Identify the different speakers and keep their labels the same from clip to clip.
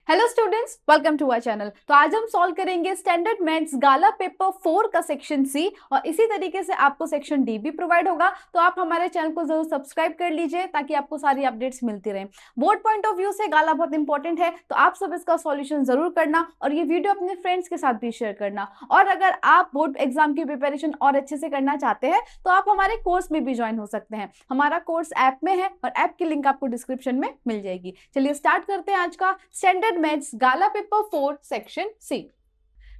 Speaker 1: Hello students, welcome to our channel. तो आज हम सॉल्व करेंगे स्टैंडर्ड मैथ्स गाला पेपर 4 का सेक्शन सी और इसी तरीके से आपको सेक्शन डी भी प्रोवाइड होगा। तो आप हमारे चैनल को जरूर सब्सक्राइब कर लीजिए ताकि आपको सारी अपडेट्स मिलती रहें। बोर्ड पॉइंट ऑफ व्यू से गाला बहुत इंपॉर्टेंट है, तो आप सब इसका सॉल्यूशन जरूर करना और ये वीडियो अपने फ्रेंड्स के साथ भी शेयर करना। और अगर आप बोर्ड एग्जाम की प्रिपरेशन और अच्छे से करना चाहते हैं तो आप हमारे कोर्स में भी ज्वाइन हो सकते हैं। हमारा कोर्स ऐप में है और ऐप की लिंक आपको डिस्क्रिप्शन में मिल जाएगी। चलिए स्टार्ट करते हैं आज का standard maths gala paper 4 section C.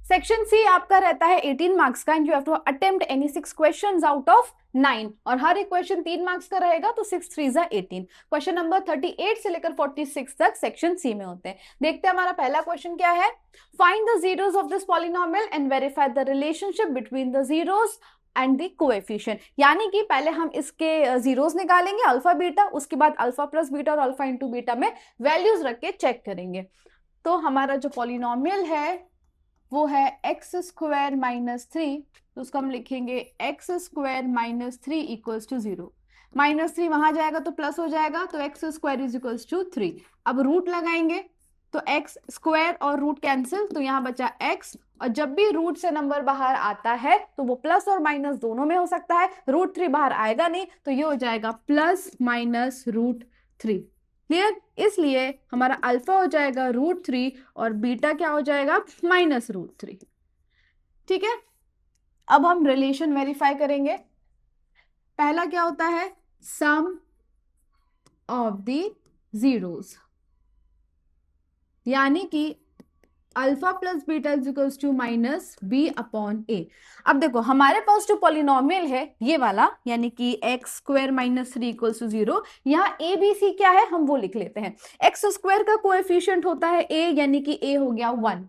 Speaker 1: Section C आपका रहता है 18 मार्क्स का and you have to attempt any 6 questions out of 9 और हर एक क्वेश्चन 3 मार्क्स का रहेगा, तो 6 3 जा 18। क्वेश्चन नंबर 38 से लेकर 46 तक सेक्शन सी में होते हैं। देखते हैं हमारा पहला क्वेश्चन क्या है। Find the zeros of this polynomial and verify the relationship between the zeros and the coefficient. यानी कि पहले हम इसके जीरोस निकालेंगे अल्फा बीटा, उसके बाद अल्फा प्लस बीटा और अल्फा इंटू बीटा में वैल्यूज रख के चेक करेंगे। तो हमारा जो पॉलिनोमियल है वो है एक्स स्क्वायर माइनस 3, तो उसको हम लिखेंगे x square minus 3 equals to 0। -3 वहां जाएगा तो प्लस हो जाएगा, तो x square is equals to 3। अब रूट लगाएंगे तो एक्स स्क्वायर और रूट कैंसिल, तो यहाँ बचा एक्स, और जब भी रूट से नंबर बाहर आता है तो वो प्लस और माइनस दोनों में हो सकता है। रूट 3 बाहर आएगा नहीं, तो ये हो जाएगा प्लस माइनस रूट 3। क्लियर? इसलिए हमारा अल्फा हो जाएगा √3 और बीटा क्या हो जाएगा माइनस √3। ठीक है, अब हम रिलेशन वेरीफाई करेंगे। पहला क्या होता है, सम ऑफ द जीरोस, यानी कि alpha plus beta is equals to minus b upon a. अब देखो हमारे पास जो पॉलिनोमियल है ये वाला, यानी कि x square minus 3 equals to 0, यहाँ ए बी सी क्या है हम वो लिख लेते हैं। एक्स स्क्वायर का कोएफिशिएंट होता है ए, यानी कि ए हो गया 1।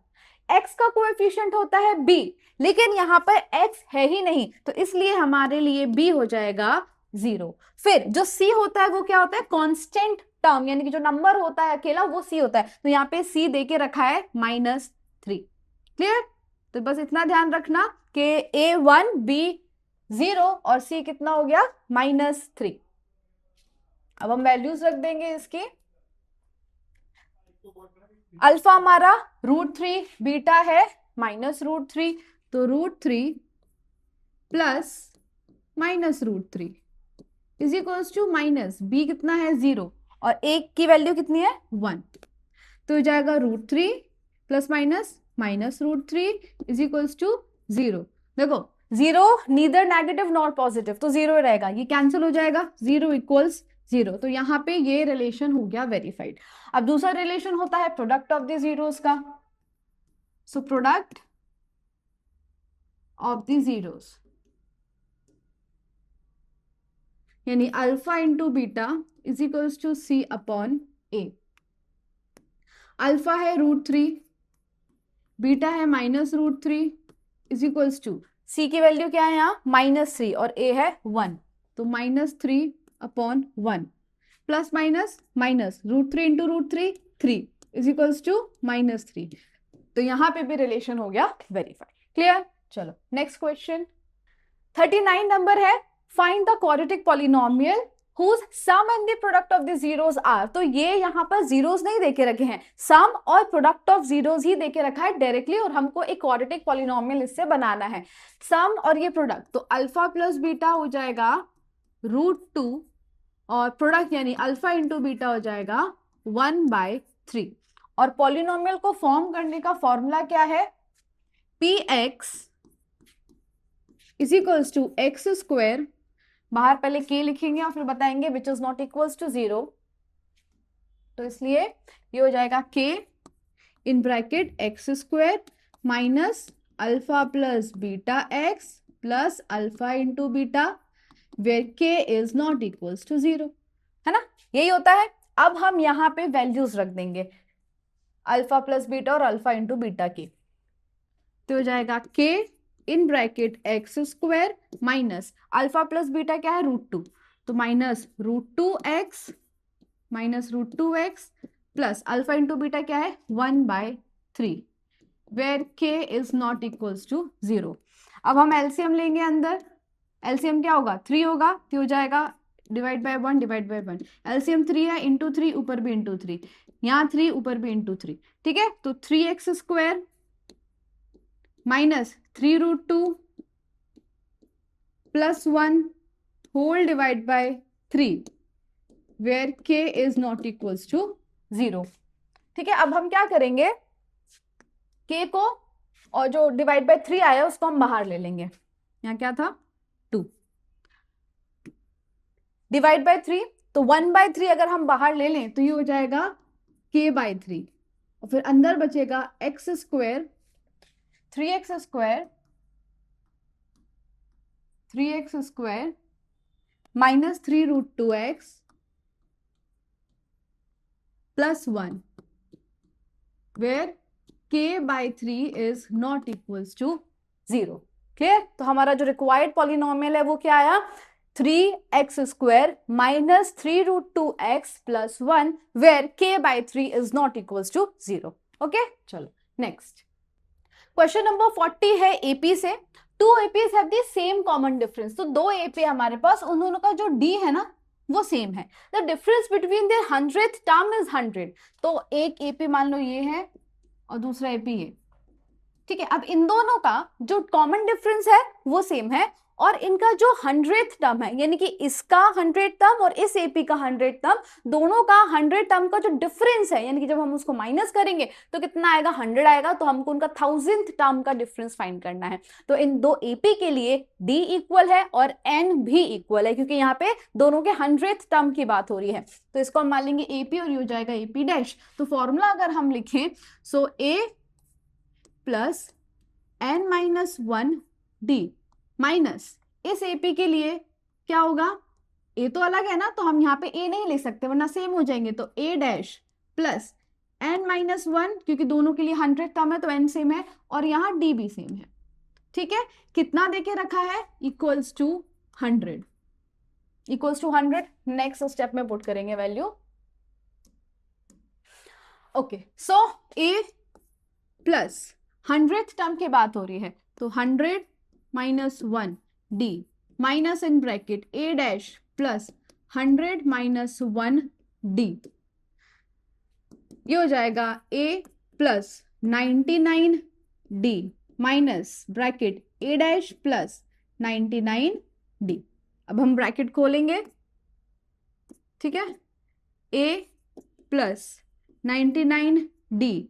Speaker 1: एक्स का कोएफिशिएंट होता है बी, लेकिन यहाँ पर एक्स है ही नहीं, तो इसलिए हमारे लिए बी हो जाएगा 0। फिर जो सी होता है वो क्या होता है, कांस्टेंट टर्म, यानी कि जो नंबर होता है अकेला वो सी होता है, तो यहाँ पे सी देके रखा है -3। क्लियर? तो बस इतना ध्यान रखना कि ए 1 बी 0 और सी कितना हो गया -3। अब हम वैल्यूज रख देंगे इसकी। अल्फा हमारा √3, बीटा है -√3, तो √3 plus -√3 is equals to minus B कितना है 0 और एक की वैल्यू कितनी है 1, तो हो जाएगा √3 plus minus -√3 is equals to 0। देखो 0 नीदर नेगेटिव नॉर पॉजिटिव, तो 0 रहेगा, ये कैंसिल हो जाएगा, 0 इक्वल्स 0। तो यहाँ पे ये रिलेशन हो गया वेरीफाइड। अब दूसरा रिलेशन होता है प्रोडक्ट ऑफ द जीरोस का। So product of the zeros यानी alpha into beta is equals to c upon a. Alpha है √3, बीटा है -√3 इज इक्वल्स टू सी की वैल्यू क्या है यहाँ -3 और ए है 1, तो -3 upon 1 plus minus minus √3 into √3 3 is equals to -3। तो यहाँ पे भी रिलेशन हो गया वेरीफाइड। क्लियर? चलो नेक्स्ट क्वेश्चन 39 नंबर है। Find the quadratic polynomial whose sum and the product of the zeros are। तो ये यहाँ पर जीरोस नहीं देके रखे हैं, सम और प्रोडक्ट ऑफ जीरोस ही देके रखा है डायरेक्टली, और हमको एक क्वाड्रेटिक पॉलिनोमियल इससे बनाना है। सम और ये प्रोडक्ट, तो अल्फा प्लस बीटा हो जाएगा √2 और प्रोडक्ट यानी अल्फा इंटू बीटा हो जाएगा 1/3। और पॉलिनोमियल को फॉर्म करने का फॉर्मूला क्या है, px is equals to x square, बाहर पहले k लिखेंगे और फिर बताएंगे which is not equals to 0, तो इसलिए ये हो जाएगा k in bracket x square minus alpha plus beta x plus alpha into beta where k is not equals to 0, है ना, यही होता है। अब हम यहाँ पे वैल्यूज रख देंगे अल्फा प्लस बीटा और अल्फा इंटू बीटा की, तो हो जाएगा k in bracket x square minus alpha plus beta क्या है √2, तो -√2x plus alpha into beta क्या है 1/3 where k is not equals to 0। अब हम एलसीएम लेंगे, अंदर एलसीएम क्या होगा 3 होगा, तो हो जाएगा divide by 1 divide by 1। LCM 3 है, इंटू 3 ऊपर भी इंटू 3, यहाँ 3 ऊपर भी इंटू 3, ठीक है। तो 3x² minus 3√2 plus 1 whole divide by 3 where k is not equals to 0, ठीक है। अब हम क्या करेंगे, k को और जो डिवाइड बाय 3 आया उसको हम बाहर ले लेंगे। यहाँ क्या था 2 डिवाइड बाय 3, तो 1/3 अगर हम बाहर ले लें तो ये हो जाएगा k/3 और फिर अंदर बचेगा x² 3x² minus 3√2x plus 1 where k/3 is not equals to 0। Clear? तो हमारा जो रिक्वायर्ड पॉलिनोमियल है वो क्या आया, 3x² minus 3√2x plus 1 where k/3 is not equals to 0। Okay, चलो नेक्स्ट क्वेश्चन नंबर 40 है एपी से। 2 APs have the same common difference. तो 2 AP हमारे पास, उन दोनों का जो D है ना वो सेम है। The difference between their 100th term is 100। तो एक AP मान लो ये है और दूसरा AP ये, ठीक है। अब इन दोनों का जो कॉमन डिफरेंस है वो सेम है और इनका जो 100th टर्म है, यानी कि इसका 100th टर्म और इस AP का 100th टर्म, दोनों का 100 टर्म का जो डिफरेंस है, यानी कि जब हम उसको माइनस करेंगे तो कितना आएगा, 100 आएगा। तो हमको उनका 1000th टर्म का डिफरेंस फाइंड करना है। तो इन 2 AP के लिए D इक्वल है और N भी इक्वल है, क्योंकि यहाँ पे दोनों के 100th टर्म की बात हो रही है। तो इसको हम मान लेंगे AP और ये हो जाएगा AP डैश। तो फॉर्मूला अगर हम लिखें, सो A प्लस N-1D माइनस इस AP के लिए क्या होगा, A तो अलग है ना, तो हम यहाँ पे A नहीं लिख सकते वरना सेम हो जाएंगे। तो A डैश प्लस N-1, क्योंकि दोनों के लिए 100 टर्म है तो N सेम है और यहाँ D भी सेम है, ठीक है। कितना देके रखा है, equals to 100, equals to 100। Next step में पुट करेंगे value. Okay, so A plus 100th term की बात हो रही है, तो 100 minus 1 D minus in bracket A dash plus 100 minus 1 D, ये हो जाएगा A plus 99 D minus bracket A dash plus 99 D। अब हम ब्रैकेट खोलेंगे, ठीक है। A plus 99 D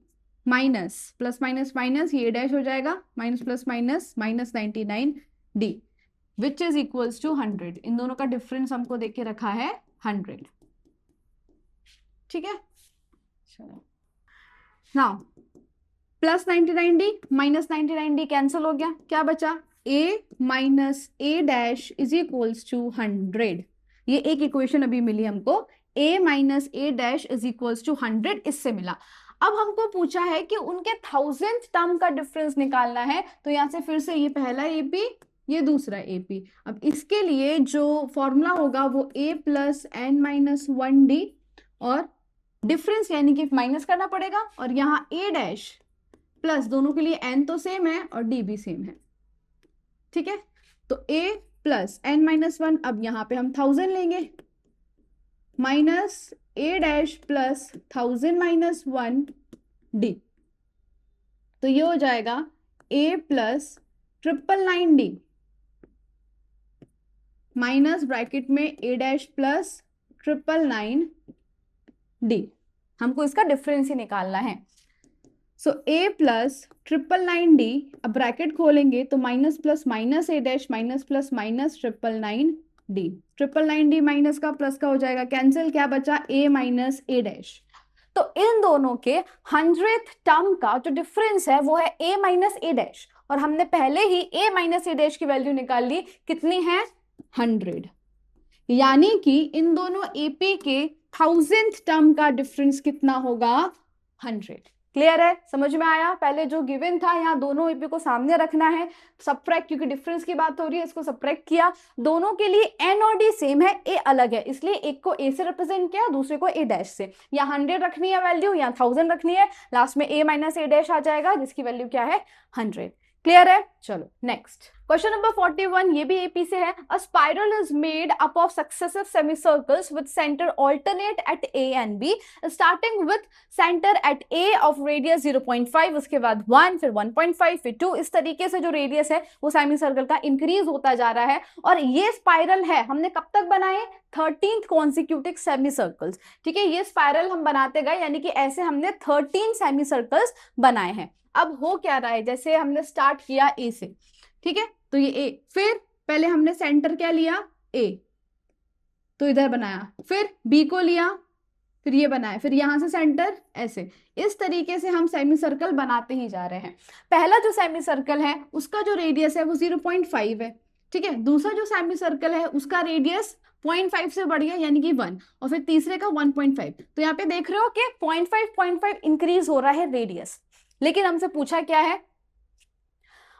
Speaker 1: minus plus minus minus, ये डैश हो जाएगा, minus plus minus minus 99 D which is equals to 100। इन दोनों का डिफरेंस हमको देख के रखा है 100, ठीक है। Now plus 99D minus 99D cancel हो गया, क्या बचा, A minus A dash is equals to 100। ये एक इक्वेशन अभी मिली हमको, A minus A dash is equals to 100, इससे मिला। अब हमको पूछा है कि उनके 1000th टर्म का डिफरेंस निकालना है। तो यहां से फिर से ये पहला AP, ये दूसरा AP। अब इसके लिए जो फॉर्मूला होगा वो A प्लस N-1D और डिफरेंस यानी कि माइनस करना पड़ेगा और यहाँ A डैश प्लस, दोनों के लिए N तो सेम है और D भी सेम है, ठीक है। तो A प्लस N-1, अब यहाँ पे हम 1000 लेंगे minus A dash plus 1000 minus 1 D, तो ये हो जाएगा A plus 999D minus bracket में A डैश प्लस 999D। हमको इसका डिफरेंस ही निकालना है। सो A प्लस 999D, अब ब्रैकेट खोलेंगे तो minus plus minus A dash minus plus minus 999D, 999D minus का प्लस का हो जाएगा कैंसिल, क्या बचा A माइनस A डैश। तो इन दोनों के 100th टर्म का जो डिफरेंस है वो है A माइनस A डैश, और हमने पहले ही A माइनस A डैश की वैल्यू निकाल ली, कितनी है 100। यानी कि इन दोनों AP के 1000th टर्म का डिफरेंस कितना होगा, 100। क्लियर है, समझ में आया। पहले जो गिवन था यहाँ दोनों AP को सामने रखना है, सबट्रैक्ट, क्योंकि डिफरेंस की बात हो रही है, इसको सबट्रैक्ट किया। दोनों के लिए N और D सेम है, A अलग है, इसलिए एक को A से रिप्रेजेंट किया, दूसरे को A डैश से। यहाँ 100 रखनी है वैल्यू, यहाँ 1000 रखनी है, लास्ट में A माइनस A डैश आ जाएगा जिसकी वैल्यू क्या है 100। क्लियर है? चलो नेक्स्ट क्वेश्चन नंबर 41, ये भी एपी से है। A spiral is made up of successive semicircles with centre alternate at A and B, starting with centre at A of radius 0.5, उसके बाद 1, फिर 1.5, फिर 2। इस तरीके से जो रेडियस है वो सेमीसर्कल का इंक्रीज होता जा रहा है। और ये स्पाइरल है, हमने कब तक बनाए? 13th consecutive सेमीसर्कल्स। ठीक है, ये स्पाइरल हम बनाते गए, यानी कि ऐसे हमने 13 सेमीसर्कल्स बनाए हैं। अब हो क्या रहा है, जैसे हमने स्टार्ट किया ए से, ठीक है, तो ये ए, फिर पहले हमने सेंटर क्या लिया? ए, तो इधर बनाया, फिर बी को लिया, फिर ये बनाया, फिर यहां से सेंटर ऐसे। इस तरीके से हम सेमी सर्कल बनाते ही जा रहे हैं। पहला जो सेमी सर्कल है उसका जो रेडियस है वो 0.5 है, ठीक है। दूसरा जो सेमी सर्कल है उसका रेडियस 0.5 से बढ़ गया, यानी कि 1, और फिर तीसरे का 1.5। तो यहाँ पे देख रहे हो कि 0.5 इंक्रीज हो रहा है रेडियस। लेकिन हमसे पूछा क्या है,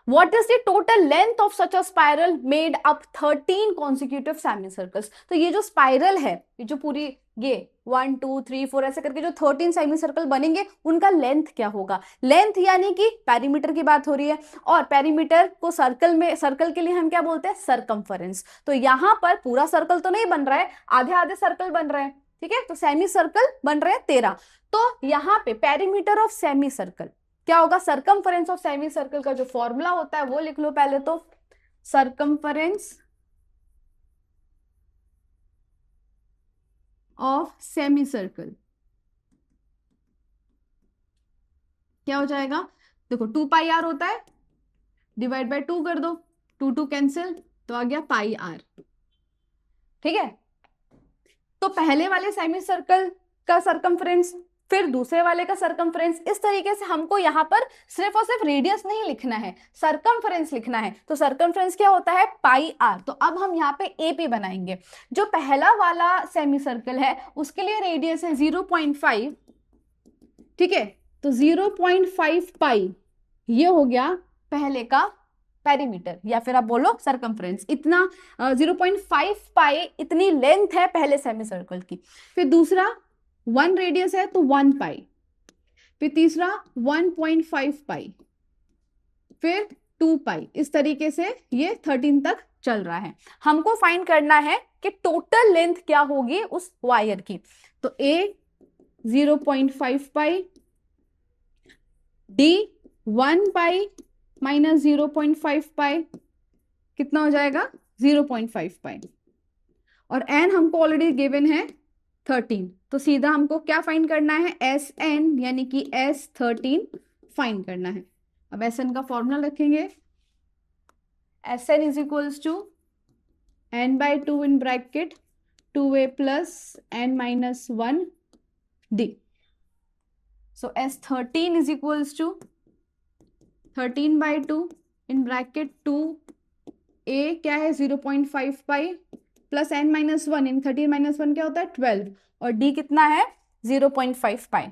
Speaker 1: What is the total length of such a spiral made up 13 consecutive semicircles? तो ये जो स्पाइरल है, ये जो पूरी ये 1 2 3 4 ऐसे करके जो 13 सेमीसर्कल बनेंगे, उनका लेंथ क्या होगा? लेंथ यानी कि पेरीमीटर की बात हो रही है, और पेरीमीटर को सर्कल में, सर्कल के लिए हम क्या बोलते हैं? सरकमफरेंस। तो यहाँ पर पूरा सर्कल तो नहीं बन रहा है, आधे आधे सर्कल बन रहे हैं, ठीक है। तो सेमी सर्कल बन रहे हैं 13। तो यहाँ पे पेरीमीटर ऑफ सेमी सर्कल क्या होगा? सरकमफरेंस ऑफ सेमी सर्कल का जो फॉर्मूला होता है वो लिख लो पहले तो। सरकमफरेंस ऑफ सेमी सर्कल क्या हो जाएगा? देखो 2 पाई आर होता है, डिवाइड बाय 2 कर दो, 2 2 कैंसिल, तो आ गया पाई आर, ठीक है। तो पहले वाले सेमी सर्कल का सरकमफ्रेंस, फिर दूसरे वाले का सरकमफ्रेंस। इस तरीके से हमको यहाँ पर सिर्फ और सिर्फ रेडियस नहीं लिखना है, सरकमफ्रेंस लिखना है। तो सरकमफ्रेंस क्या होता है? पाई आर। तो अब हम यहाँ पे एपी बनाएंगे। जो पहला वाला सेमी सर्कल है उसके लिए रेडियस है 0.5, ठीक है। तो 0.5 पाई ये हो गया पहले का पेरीमीटर, या फिर आप बोलो सरकमफ्रेंस। इतना 0.5 पाई इतनी लेंथ है पहले सेमी सर्कल की। फिर दूसरा 1 रेडियस है तो 1 पाई, फिर तीसरा 1.5 पाई, फिर 2 पाई। इस तरीके से ये 13 तक चल रहा है। हमको फाइंड करना है कि टोटल लेंथ क्या होगी उस वायर की। तो ए 0.5 पाई, डी 1 पाई माइनस 0.5 पाई, कितना हो जाएगा? 0.5 पाई। और एन हमको ऑलरेडी गिवन है 13, तो सीधा हमको क्या फाइंड करना है? एस एन, यानी कि S13 फाइंड करना है। अब एस एन का फॉर्मूला रखेंगे, S N is equals to n by 2 in bracket 2a plus n minus 1 d। So S13 is equals to 13 by 2 in bracket 2a क्या है? 0.5 पाई प्लस n माइनस 1, इन 13 minus 1 क्या होता है? 12, और d कितना है? 0.5 पाई।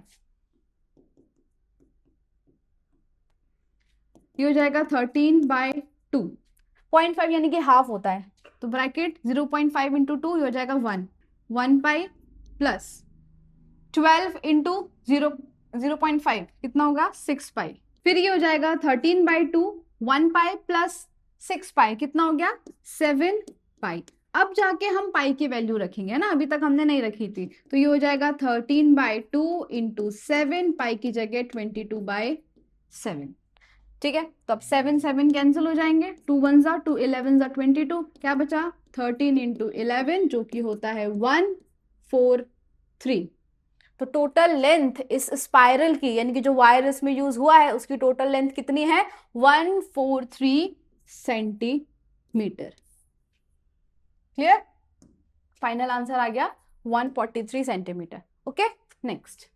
Speaker 1: ये हो जाएगा 13 बाई 2, 0.5 यानी कि हाफ होता है, तो ब्रैकेट 0.5 इंटू 2 हो जाएगा 1 पाई प्लस 12 इंटू 0.5 कितना होगा? 6 पाई। फिर ये हो जाएगा 13 बाई 2, 1 पाई प्लस 6 पाई, कितना हो गया? 7 पाई। अब जाके हम पाई की वैल्यू रखेंगे ना, अभी तक हमने नहीं रखी थी। तो ये हो जाएगा 13 बाई 2 इंटू 7, पाई की जगह 22 बाई 7, ठीक है। तो अब 7 7 कैंसिल हो जाएंगे, 2 1 जा 2 11 जा 22, क्या बचा? 13 इंटू 11 जो कि होता है 143। तो टोटल लेंथ इस स्पाइरल की, यानी कि जो वायर इसमें यूज हुआ है उसकी टोटल लेंथ कितनी है? 143 सेंटीमीटर। क्लियर? फाइनल आंसर आ गया 143 centimetre. Okay, next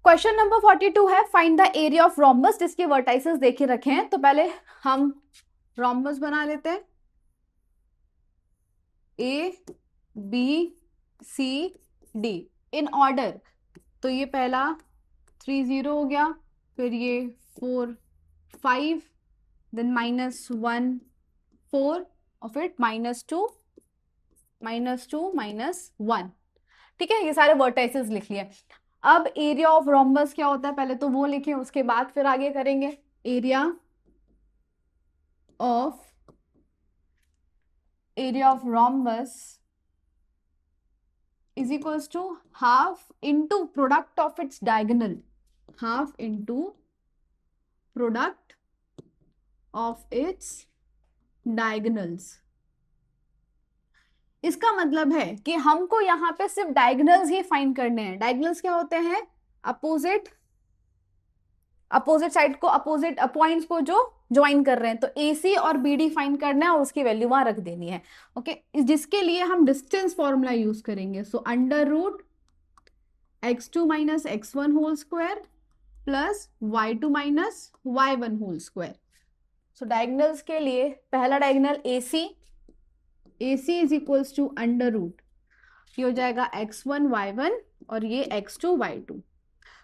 Speaker 1: question number 42 है, find the area of rhombus, जिसके वर्टाइसेस देखे रखे हैं। तो पहले हम रोम्बस बना लेते हैं, A B C D in order. तो ये पहला 3 0 हो गया, फिर ये 4 5, देन -1 4, और फिर -2 -1, ठीक है। ये सारे वर्टाइसेस लिख लिए। अब एरिया ऑफ रोम्बस क्या होता है पहले तो वो लिखें, उसके बाद फिर आगे करेंगे। Area of area of rhombus is equals to half into product of its diagonal, half into product of its diagonals। इसका मतलब है कि हमको यहाँ पे सिर्फ डायगोनल्स ही फाइंड करने हैं। डायगोनल्स क्या होते हैं? अपोजिट साइड को, अपोजिट पॉइंट्स को जो ज्वाइन कर रहे हैं। तो AC और BD फाइंड करना है और उसकी वैल्यू वहां रख देनी है। ओके, जिसके लिए हम डिस्टेंस फॉर्मूला यूज करेंगे। So under root x2 minus x1 whole square plus y2 minus y1 whole square. So diagonals के लिए पहला diagonal AC is equals to under root, ये हो जाएगा x1 y1 और ये x2 y2।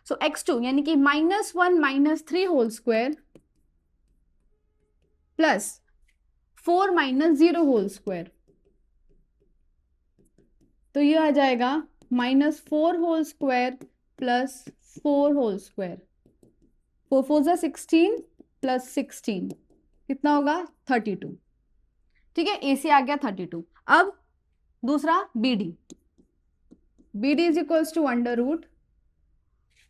Speaker 1: सो x2 यानी कि -1 - 3 whole square plus 4 - 0 whole square, तो ये आ जाएगा -4 whole square plus 4 whole square. 4 4 जा 16 प्लस 16 कितना होगा? 32। ठीक है, AC आ गया 32। अब दूसरा BD is equals to under root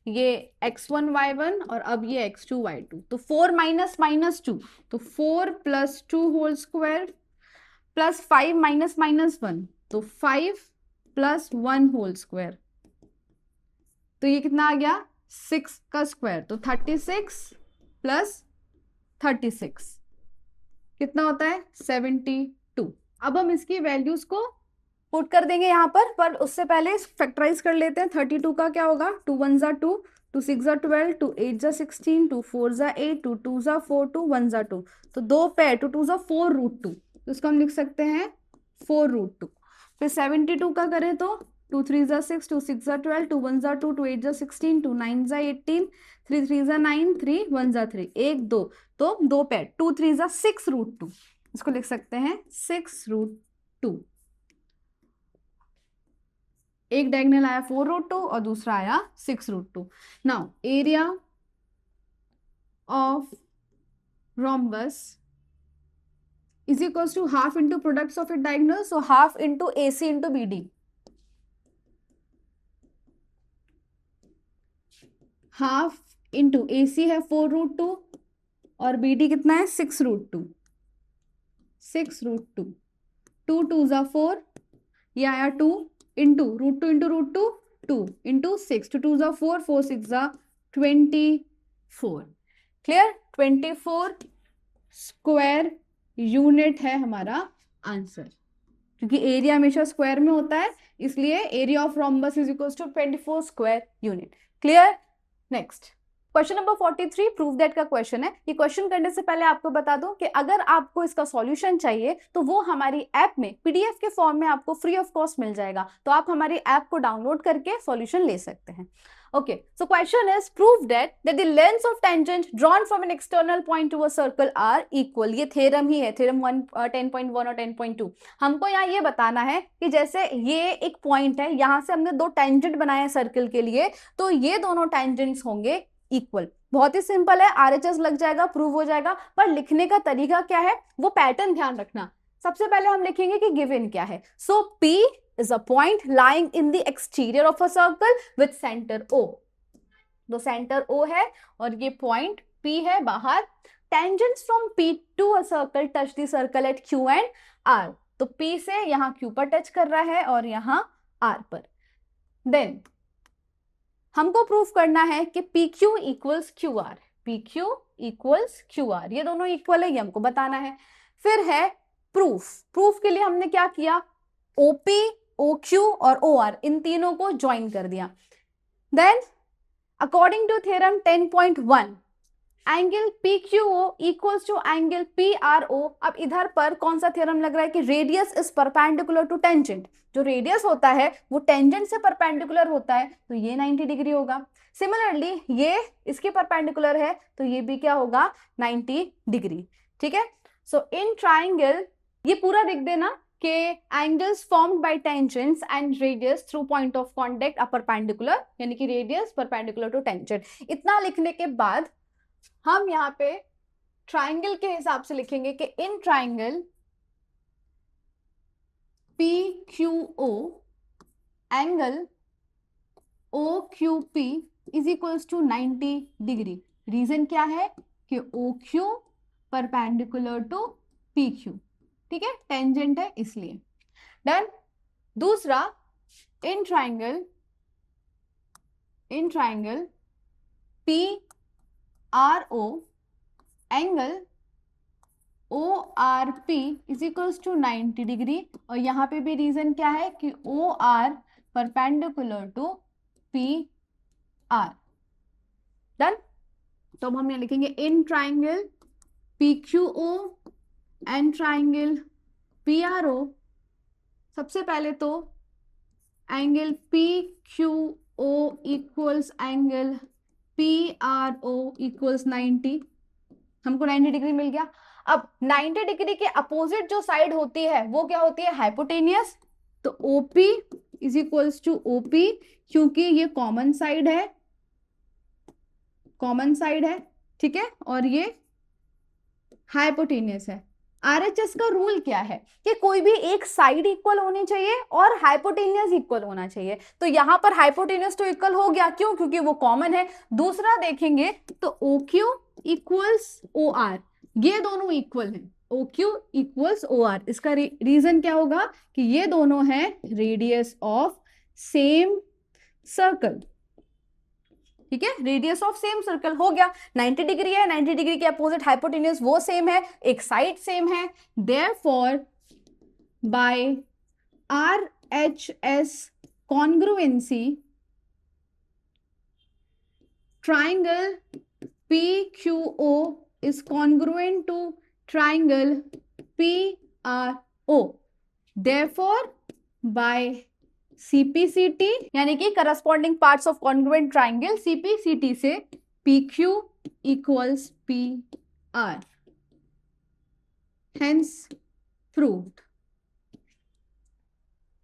Speaker 1: ये x1 y1 और अब ये x2 y2। तो 4 माइनस -2, तो 4 + 2 होल स्क्वायर प्लस 5 माइनस -1, तो 5 + 1 होल स्क्वायर। तो ये कितना आ गया? 6 का स्क्वायर, तो 36 + 36 कितना होता है? 72। अब हम इसकी वैल्यूज को पुट कर देंगे यहाँ पर उससे पहले फैक्टराइज कर लेते हैं। 32 का क्या होगा? 2 1 जा 2, 2 6 जा 12, 2 8 जा 16, 2 4 जा 8, 2 2 जा 4, 2 1 जा 2, तो 2 पेयर 2 2 जा 4√2, तो इसको हम लिख सकते हैं 4√2। फिर 72 का करें तो 2 3 जा 6, 2 6 जा 12, 2 1 जा 2, 2 8 जा 16, 2 9 जा 18, 3 3 जा 9, 3 1 जा 3, 1 2, तो 2 पेयर 2 3 जा 6√2, इसको लिख सकते हैं 6√2। एक डायगोनल आया 4√2 और दूसरा आया 6√2। Now area of rhombus is equals to half into products of its diagonals, so half into AC into BD। Half into AC है 4√2 और BD कितना है? 6√2। 6√2, 2 2 जा 4, ये आया 2 इंटू √2 इंटू √2 2 इंटू 6, 2 2 जा 4, 4 6 जा 24। क्लियर? 24 स्क्वायर यूनिट है हमारा आंसर, क्योंकि एरिया हमेशा स्क्वायर में होता है, इसलिए area of rhombus is equals to 24 square unit. Clear? Next question number 43 prove that का क्वेश्चन है। ये क्वेश्चन करने से पहले आपको बता दूं कि अगर आपको इसका सॉल्यूशन चाहिए तो वो हमारी ऐप में PDF के फॉर्म में आपको फ्री ऑफ कॉस्ट मिल जाएगा, तो आप हमारी ऐप को डाउनलोड करके सॉल्यूशन ले सकते हैं। Okay, so question is prove that the lengths of tangent drawn from an external point to a circle are equal। ये थ्योरम ही है, थ्योरम 10.1 और 10.2। हमको यहाँ ये बताना है कि जैसे ये एक पॉइंट है, यहाँ से हमने दो टेंजेंट बनाए हैं सर्कल के लिए, तो ये दोनों टेंजेंट्स होंगे इक्वल। बहुत ही सिंपल है, RHS लग जाएगा, प्रूव हो जाएगा। पर लिखने का तरीका क्या है वो पैटर्न ध्यान रखना। सबसे पहले हम लिखेंगे कि गिवन क्या है। सो P is a point lying in the exterior of a circle with center O। तो सेंटर O है और ये पॉइंट P है बाहर। Tangents from P to a circle touch the circle at Q and R। तो P से यहाँ Q पर टच कर रहा है और यहाँ R पर। देन हमको प्रूफ करना है कि PQ equals QR। PQ equals QR, ये दोनों इक्वल है, ये हमको बताना है। फिर है प्रूफ के लिए हमने क्या किया? OP, OQ और OR इन तीनों को ज्वाइन कर दिया। Then according to theorem 10.1 angle PQO equals to angle PRO। अब इधर पर कौन सा थ्योरम लग रहा है कि radius is perpendicular to tangent. जो रेडियस होता है वो टेंजेंट से परपेंडिकुलर होता है, तो ये 90 डिग्री होगा। सिमिलरली ये इसके परपेंडिकुलर है, तो ये भी क्या होगा? 90 डिग्री। ठीक है, सो इन ट्राइंगल ये पूरा लिख देना कि angles formed by tangents and radius through point of contact are perpendicular, यानी कि रेडियस परपेंडिकुलर टू टेंजेंट। इतना लिखने के बाद हम यहाँ पे ट्राइंगल के हिसाब से लिखेंगे कि in triangle P Q O angle O Q P is equals to 90 degree. Reason क्या है कि O Q perpendicular to P Q, ठीक है, टेंजेंट है इसलिए। डन। दूसरा, in triangle P R O angle O R P is equals to 90 degree, और यहां पे भी रीजन क्या है कि O R perpendicular to P R. Done. तो अब हम यहाँ लिखेंगे इन triangle P Q O and triangle P R O. सबसे पहले तो angle P Q O equals angle P R O equals 90, हमको 90 डिग्री मिल गया। अब 90 डिग्री के अपोजिट जो साइड होती है वो क्या होती है, हाइपोटेनियस। तो OP is equals to OP, क्योंकि ये कॉमन साइड है, ठीक है, और ये हाइपोटेनियस है। आरएचएस का रूल क्या है कि कोई भी एक साइड इक्वल होनी चाहिए और हाइपोटेनियस इक्वल होना चाहिए। तो यहां पर हाइपोटेनियस तो इक्वल हो गया, क्यों, क्योंकि वो कॉमन है। दूसरा देखेंगे तो O Q equals O R, ये दोनों इक्वल हैं, O Q equals O R. इसका रीजन क्या होगा कि ये दोनों है रेडियस ऑफ सेम सर्कल, ठीक है, रेडियस ऑफ सेम सर्कल हो गया। 90 डिग्री है, 90 डिग्री के अपोजिट हाइपोटेन्यूज वो सेम है, एक साइड सेम है। Therefore by RHS congruency triangle PQO is congruent to triangle PRO. Therefore by CPCT यानी कि corresponding parts of congruent triangle CPCT से PQ equals PR, hence proved.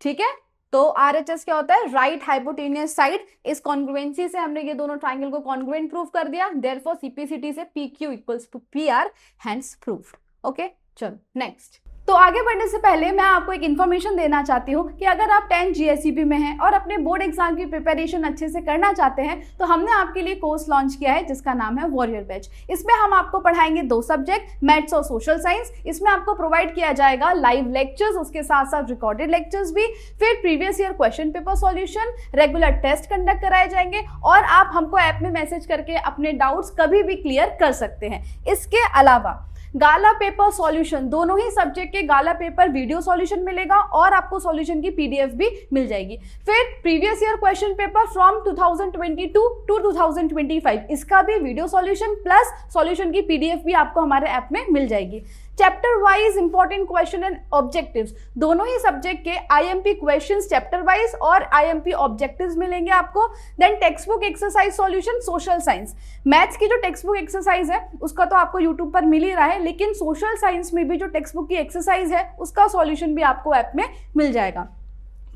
Speaker 1: ठीक है, तो RHS क्या होता है, राइट हाइपोटेनियस साइड। इस कॉन्ग्रुएंसी से हमने ये दोनों ट्राइंगल को कॉन्ग्रुएंट प्रूव कर दिया। देयरफॉर CPCT से PQ equals to PR, hence proved. Okay, चलो नेक्स्ट। तो आगे बढ़ने से पहले मैं आपको एक इन्फॉर्मेशन देना चाहती हूँ कि अगर आप 10th GSEB में हैं और अपने बोर्ड एग्जाम की प्रिपरेशन अच्छे से करना चाहते हैं तो हमने आपके लिए कोर्स लॉन्च किया है जिसका नाम है वॉरियर बैच। इसमें हम आपको पढ़ाएंगे 2 सब्जेक्ट, मैथ्स और सोशल साइंस। इसमें आपको प्रोवाइड किया जाएगा लाइव लेक्चर्स, उसके साथ साथ रिकॉर्डेड लेक्चर्स भी, फिर previous year question paper solution, regular test conduct कराए जाएंगे और आप हमको ऐप में मैसेज करके अपने डाउट्स कभी भी क्लियर कर सकते हैं। इसके अलावा गाला पेपर सॉल्यूशन, दोनों ही सब्जेक्ट के गाला पेपर वीडियो सॉल्यूशन मिलेगा और आपको सॉल्यूशन की PDF भी मिल जाएगी। फिर previous year question paper from 2022 to 2025, इसका भी वीडियो सॉल्यूशन प्लस सॉल्यूशन की PDF भी आपको हमारे ऐप में मिल जाएगी। Chapter wise important question and objectives, दोनों ही सब्जेक्ट के IMP क्वेश्चंस चैप्टर वाइज और IMP ऑब्जेक्टिव्स मिलेंगे आपको। Then text book exercise solution social science, maths की जो टेक्स्ट बुक एक्सरसाइज है उसका तो आपको यूट्यूब पर मिल ही रहा है, लेकिन सोशल साइंस में भी जो टेक्स्ट बुक की एक्सरसाइज है उसका सॉल्यूशन भी आपको ऐप में मिल जाएगा।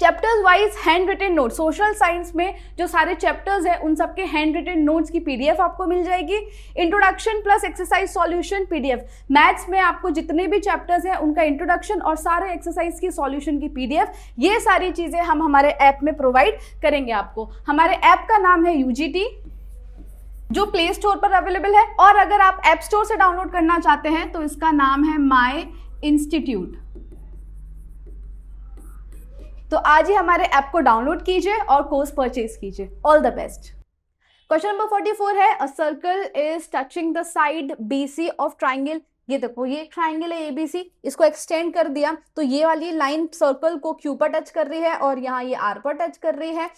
Speaker 1: Chapters wise hand written note, social science में जो सारे चैप्टर्स है उन सबके हैंड रिटन नोट्स की PDF आपको मिल जाएगी। Introduction plus exercise solution PDF, maths में आपको जितने भी चैप्टर्स हैं उनका इंट्रोडक्शन और सारे एक्सरसाइज की सॉल्यूशन की PDF, ये सारी चीजें हम हमारे ऐप में प्रोवाइड करेंगे आपको। हमारे ऐप का नाम है UGT, जो प्ले स्टोर पर अवेलेबल है, और अगर आप ऐप स्टोर से डाउनलोड करना चाहते हैं तो इसका नाम है माई इंस्टीट्यूट। तो आज ही हमारे ऐप को डाउनलोड कीजिए और कोर्स परचेज कीजिए। All the best. Question number 44 है, a circle is touching the side BC of triangle. ये देखो, ये ट्राइंगल है ABC, इसको एक्सटेंड कर दिया तो ये वाली लाइन सर्कल को Q पर टच कर रही है और यहाँ ये R पर टच कर रही है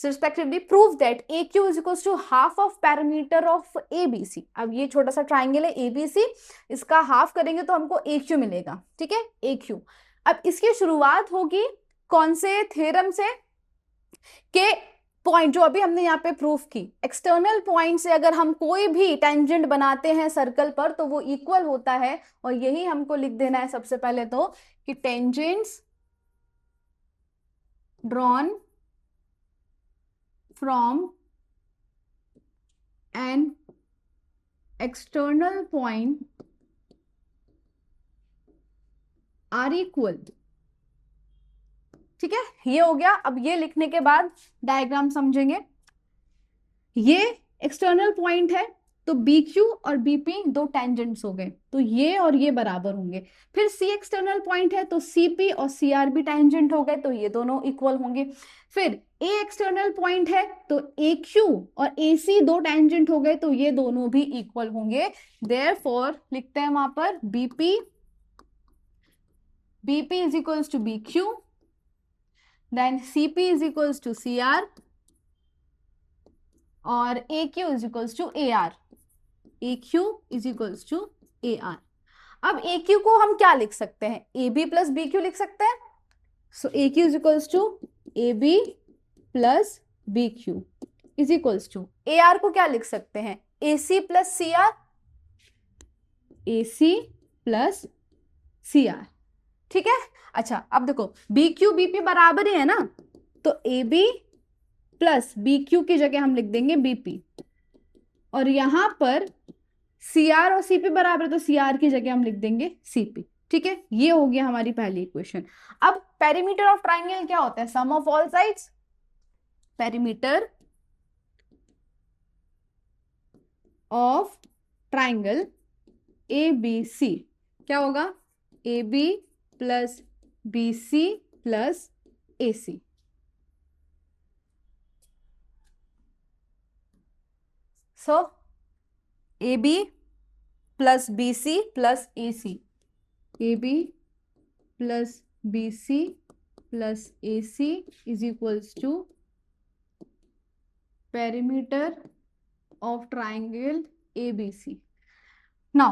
Speaker 1: respectively. Prove that AQ is equals to half of parameter of ABC। अब ये छोटा सा ट्राइंगल है ABC, इसका हाफ करेंगे तो हमको AQ मिलेगा, ठीक है, AQ। अब इसकी शुरुआत होगी कौन से थ्योरम से, के पॉइंट जो अभी हमने यहाँ पे प्रूफ की, एक्सटर्नल पॉइंट से अगर हम कोई भी टेंजेंट बनाते हैं सर्कल पर तो वो इक्वल होता है, और यही हमको लिख देना है सबसे पहले तो कि tangents drawn from an external point are equal, ठीक है, ये हो गया। अब ये लिखने के बाद डायग्राम समझेंगे। ये एक्सटर्नल पॉइंट है तो बी क्यू और बीपी दो टेंजेंट्स हो गए, तो ये और ये बराबर होंगे। फिर सी एक्सटर्नल पॉइंट है तो सीपी और सीआर भी टेंजेंट हो गए, तो ये दोनों इक्वल होंगे। फिर ए एक्सटर्नल पॉइंट है तो ए क्यू और ए सी दो टेंजेंट हो गए, तो ये दोनों भी इक्वल होंगे। देयरफॉर लिखते हैं वहां पर BP is equals to B Q, then CP is equals to C R और A Q is equals to A R. A Q is equals to A R. अब ए क्यू को हम क्या लिख सकते हैं, A B plus B Q लिख सकते हैं। So A Q is equals to A B plus B Q is equals to A R को क्या लिख सकते हैं, ए सी प्लस सी आर, ए सी प्लस सी आर, ठीक है। अच्छा अब देखो बी क्यू बीपी बराबर ही है ना, तो A B plus B Q की जगह हम लिख देंगे बीपी, और यहां पर सी आर और सीपी बराबर है तो सी आर की जगह हम लिख देंगे सीपी, ठीक है। ये हो गया हमारी पहली इक्वेशन। अब पेरीमीटर ऑफ ट्राइंगल क्या होता है, sum of all sides. Perimeter of triangle A B C क्या होगा, A B plus B C plus A C. So A B plus B C plus A C, A B plus B C plus A C is equals to perimeter of triangle ABC. Now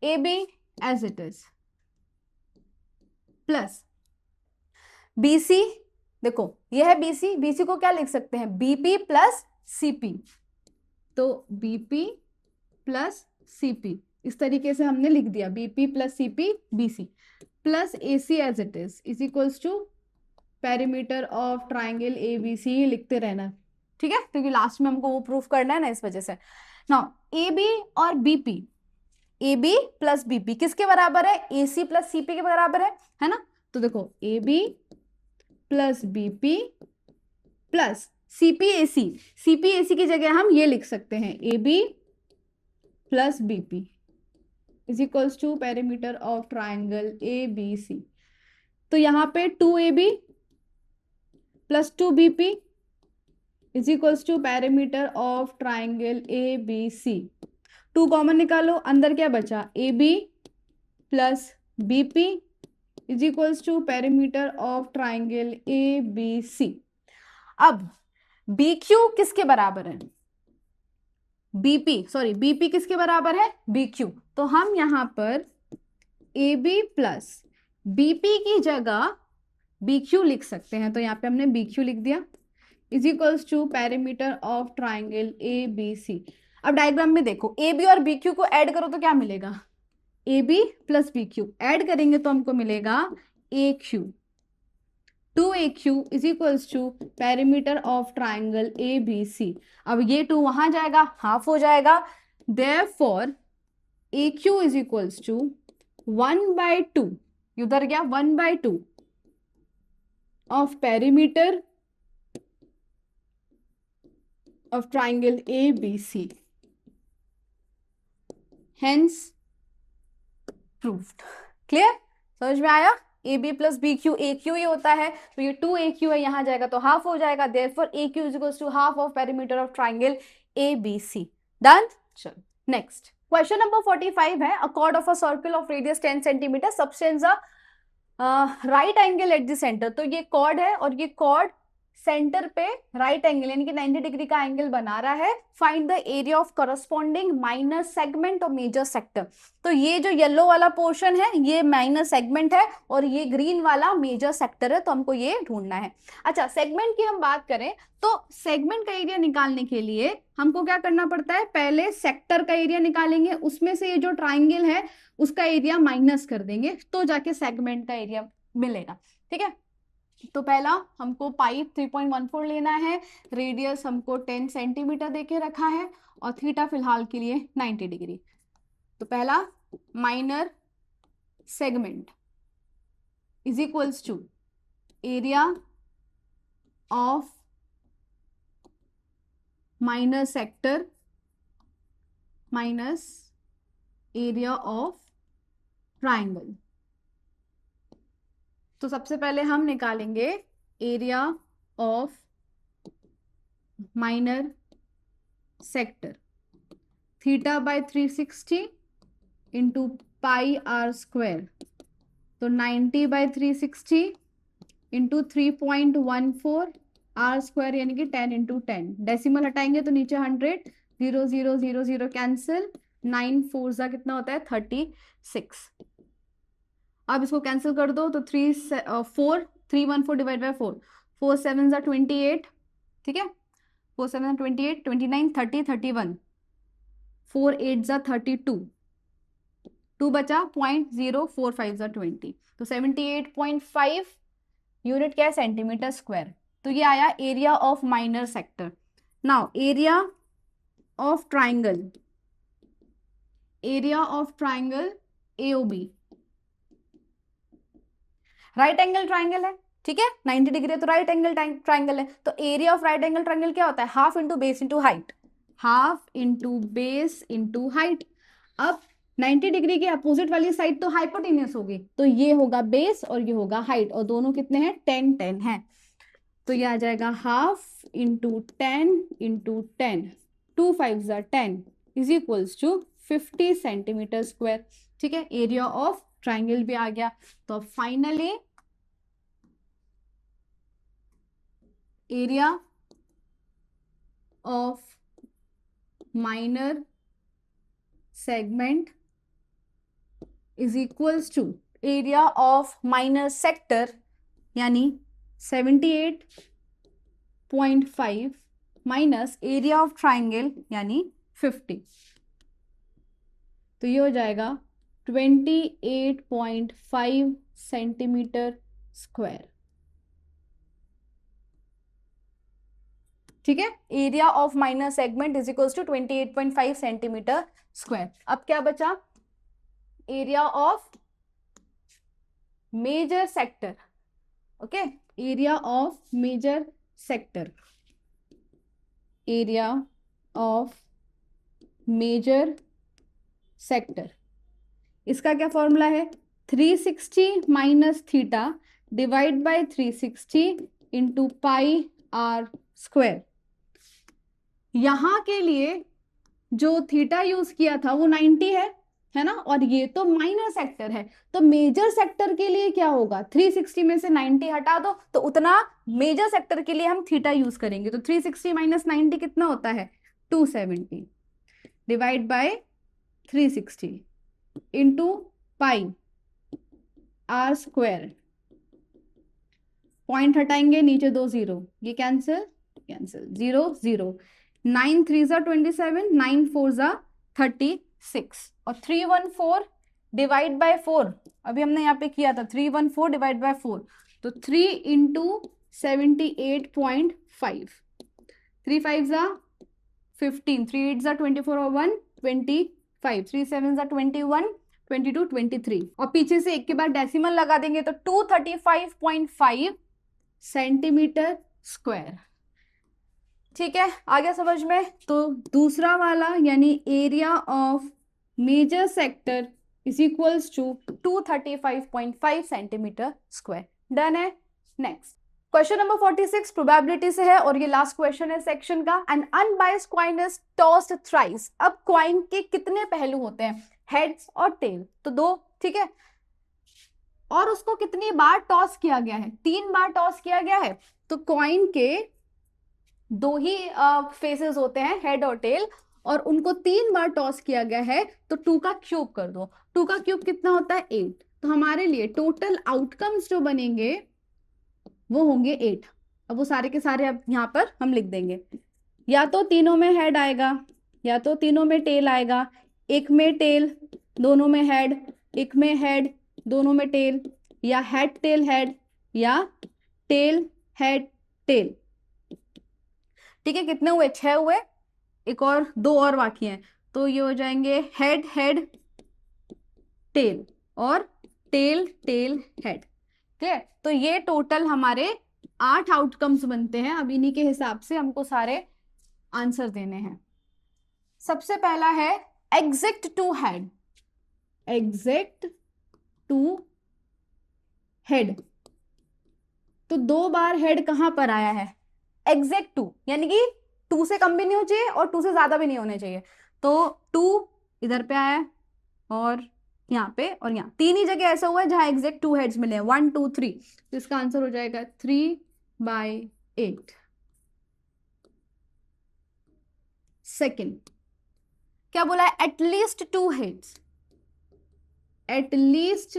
Speaker 1: AB as it is plus BC, देखो ये है BC, BC को क्या लिख सकते हैं, BP plus CP, तो BP plus CP इस तरीके से हमने लिख दिया, BP plus CP BC plus AC as it is equals to perimeter of triangle ABC लिखते रहना, ठीक है, क्योंकि लास्ट में हमको वो प्रूफ करना है ना, इस वजह से। नाउ ए बी और BP, A B plus BP किसके बराबर है, ए सी प्लस सीपी के बराबर है ना। तो देखो A B plus BP plus CP AC, CP AC की जगह हम ये लिख सकते हैं, A B plus BP is equals to perimeter of triangle A B C. तो यहाँ पे 2AB plus 2BP is equals to perimeter of triangle A B C. 2 common निकालो, अंदर क्या बचा, A B plus B P is equals to perimeter of triangle A B C. अब B Q किसके बराबर है, बीपी सॉरी बीपी किसके बराबर है, बी क्यू। तो हम यहां पर ए बी प्लस बीपी की जगह बी क्यू लिख सकते हैं, तो यहाँ पे हमने बी क्यू लिख दिया is equals to perimeter of triangle A B C. अब डायग्राम में देखो ए बी और बी क्यू को ऐड करो तो क्या मिलेगा, A B plus B Q, add करेंगे तो हमको मिलेगा A Q, 2AQ is equals to perimeter of triangle A B C. अब ये 2 वहां जाएगा, हाफ हो जाएगा, therefore AQ is equals to 1/2, उधर गया 1/2 of perimeter of triangle ABC, hence proved। Clear, समझ में आया। AB प्लस BQ, AQ ही होता है, तो ये 2AQ है, यहां जाएगा तो हाफ हो जाएगा, therefore AQ is equals to half of perimeter of triangle ABC। Done. चलो नेक्स्ट क्वेश्चन नंबर 45 है, a chord of a circle of radius 10 cm subtends a right angle at the center। तो ये cord है और ये cord centre पे right angle यानी कि 90 डिग्री का एंगल बना रहा है। Find the area of corresponding minor segment और मेजर सेक्टर। तो ये जो येलो वाला पोर्शन है ये माइनर सेगमेंट है और ये ग्रीन वाला मेजर सेक्टर है, तो हमको ये ढूंढना है। अच्छा सेगमेंट की हम बात करें तो सेगमेंट का एरिया निकालने के लिए हमको क्या करना पड़ता है, पहले सेक्टर का एरिया निकालेंगे, उसमें से ये जो ट्राइंगल है उसका एरिया माइनस कर देंगे तो जाके सेगमेंट का एरिया मिलेगा, ठीक है। तो पहला हमको पाइप 3.14 लेना है, रेडियस हमको 10 सेंटीमीटर देके रखा है और थीटा फिलहाल के लिए 90 डिग्री। तो पहला minor segment is equals to area of minor sector minus area of triangle. तो सबसे पहले हम निकालेंगे area of minor sector, theta by 360 into pi r square, तो 90 बाय 360 इंटू 3.14 आर स्क्वायर यानी कि 10 इंटू 10, डेसिमल हटाएंगे तो नीचे 100, 0 0 0 0 कैंसिल, 9 4 जा कितना होता है 36। अब इसको कैंसिल कर दो तो 314 डिवाइड बाय 4, 4 7 जा 28, ठीक है, 4 7 जा 28, 29 30 31, 4 8 जा 32, 2 बचा 0.045 जा 20, तो 78.5 यूनिट क्या है सेंटीमीटर स्क्वायर। तो ये आया area of minor sector. Now area of triangle, area of triangle AOB, right angle triangle है, ठीक है, 90 डिग्री है तो राइट एंगल ट्राइंगल है। तो area of right angle triangle क्या होता है, half into base into height, half into base into height. अब 90 डिग्री के अपोजिट वाली साइड तो हाइपोटेन्यूस होगी, तो ये होगा बेस और ये होगा हाइट, और दोनों कितने हैं 10 10 है। तो ये आ जाएगा हाफ इंटू 10 इंटू 10, 2 5 जा 10 is equals to 50 centimetre square, ठीक है, एरिया ऑफ ट्राइंगल भी आ गया। तो finally area of minor segment is equals to area of minor sector यानी 78.5 माइनस एरिया ऑफ ट्राइंगल यानी 50, तो ये हो जाएगा 28.5 सेंटीमीटर स्क्वायर, ठीक है, area of minor segment is equals to 28.5 centimetre square. अब क्या बचा, area of major sector, okay, area of major sector, area of major sector, इसका क्या फॉर्मूला है 360 minus theta divide by 360 into pi r square. यहां के लिए जो थीटा यूज किया था वो 90 है ना, और ये तो माइनर सेक्टर है, तो मेजर सेक्टर के लिए क्या होगा 360 में से 90 हटा दो तो उतना मेजर सेक्टर के लिए हम थीटा यूज करेंगे। तो 360 माइनस 90 कितना होता है 270 divide by 360 into pi r square, point हटाएंगे नीचे 2 0, ये कैंसिल कैंसिल 0 0, 9 3 जा 27, 9 4 जा 36 और 314 डिवाइड बाय 4, अभी हमने यहाँ पे किया था 314 डिवाइड बाय 4, तो 3 इंटू 78.5, 3 5 जा 15, 3 8 जा 24 और 1 25, 3 7 जा 21 22 23, और पीछे से एक के बाद डेसिमल लगा देंगे तो 235.5 सेंटीमीटर स्क्वायर, ठीक है, आ गया समझ में। तो दूसरा वाला यानी area of major sector is equals to 235.5 centimetre square, done है। नेक्स्ट क्वेश्चन नंबर 46 प्रोबेबिलिटी से है और ये लास्ट क्वेश्चन है सेक्शन का। An unbiased coin is tossed thrice. अब कॉइन के कितने पहलू होते हैं, हेड्स और टेल, तो 2, ठीक है, और उसको कितनी बार टॉस किया गया है 3 बार टॉस किया गया है। तो कॉइन के 2 ही फेसेस होते हैं, हेड और टेल, और उनको 3 बार टॉस किया गया है, तो 2 का क्यूब कर दो, 2 का क्यूब कितना होता है 8, तो हमारे लिए टोटल आउटकम्स जो बनेंगे वो होंगे 8। अब वो सारे के सारे अब यहाँ पर हम लिख देंगे, या तो तीनों में हेड आएगा या तो तीनों में टेल आएगा, एक में टेल दोनों में हेड, एक में हेड दोनों में टेल, या हेड टेल हेड या टेल, हेड, टेल। ठीक है, कितने हुए? 6 हुए, एक और 2 और बाकी हैं, तो ये हो जाएंगे हेड हेड टेल और टेल टेल हेड। क्लियर? तो ये टोटल हमारे 8 आउटकम्स बनते हैं। अब इन्हीं के हिसाब से हमको सारे आंसर देने हैं। सबसे पहला है exact two head, exact two head. तो 2 बार हेड कहां पर आया है? एग्जैक्ट 2, यानी कि 2 से कम भी नहीं होना चाहिए और 2 से ज्यादा भी नहीं होने चाहिए। तो 2 इधर पे आया है और यहाँ पे और यहाँ 3 ही जगह ऐसा हुआ है जहां एग्जैक्ट 2 हेड्स मिले हैं, 1 2 3। तो इसका आंसर हो जाएगा 3/8। सेकेंड क्या बोला है? At least 2 heads, at least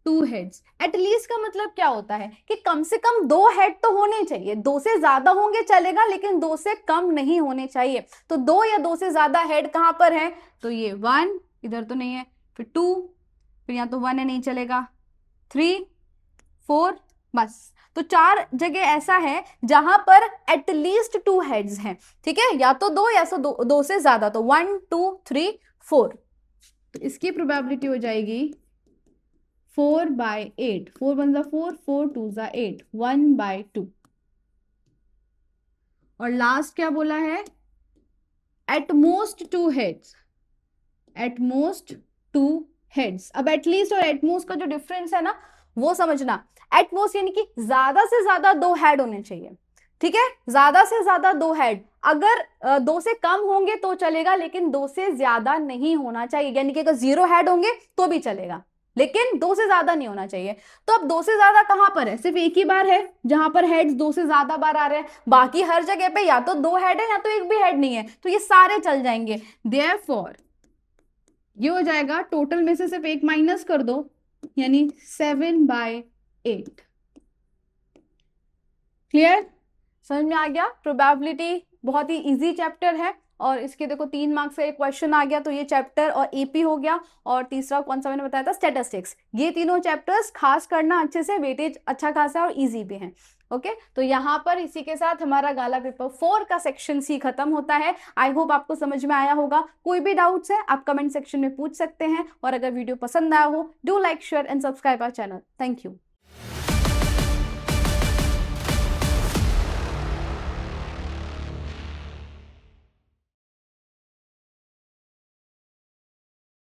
Speaker 1: 2 heads. At least का मतलब क्या होता है कि कम से कम 2 हेड तो होने चाहिए। 2 से ज्यादा होंगे चलेगा, लेकिन 2 से कम नहीं होने चाहिए। तो 2 या 2 से ज्यादा हेड कहां पर है? तो ये 1 इधर तो नहीं है, फिर 2, फिर यहाँ तो 1 है, नहीं चलेगा, 3 4, बस। तो 4 जगह ऐसा है जहां पर एटलीस्ट 2 हेड्स हैं। ठीक है, या तो 2 या तो 2 से ज्यादा, तो 1 2 3 4। तो इसकी प्रोबेबिलिटी हो जाएगी 4/8। 4 1 जा 4, 4 2 जा 8, 1/2। और लास्ट क्या बोला है? At most 2 heads, at most 2 heads. अब एटलीस्ट और एटमोस्ट का जो डिफरेंस है ना, वो समझना। एटमोस्ट यानी कि ज्यादा से ज्यादा 2 हेड होने चाहिए। ठीक है, ज्यादा से ज्यादा 2 हेड। अगर 2 से कम होंगे तो चलेगा, लेकिन 2 से ज्यादा नहीं होना चाहिए। यानी कि अगर 0 हेड होंगे तो भी चलेगा, लेकिन 2 से ज्यादा नहीं होना चाहिए। तो अब 2 से ज्यादा कहां पर है? सिर्फ एक ही बार है जहां पर हेड्स 2 से ज्यादा बार आ रहे हैं। बाकी हर जगह पे या तो 2 हेड है या तो एक भी हेड नहीं है, तो ये सारे चल जाएंगे। देयरफॉर ये हो जाएगा, टोटल में से सिर्फ एक माइनस कर दो, यानी 7/8। क्लियर? समझ में आ गया? प्रोबेबिलिटी बहुत ही इजी चैप्टर है, और इसके देखो 3 मार्क्स का एक क्वेश्चन आ गया, तो ये चैप्टर और एपी हो गया। और तीसरा कौन सा मैंने बताया था? स्टैटिस्टिक्स। ये तीनों चैप्टर्स खास करना अच्छे से, वेटेज अच्छा खासा है और इजी भी है। ओके, तो यहाँ पर इसी के साथ हमारा गाला पेपर 4 का सेक्शन सी खत्म होता है। आई होप आपको समझ में आया होगा। कोई भी डाउट्स है आप कमेंट सेक्शन में पूछ सकते हैं, और अगर वीडियो पसंद आया हो, do like share and subscribe our channel. Thank you.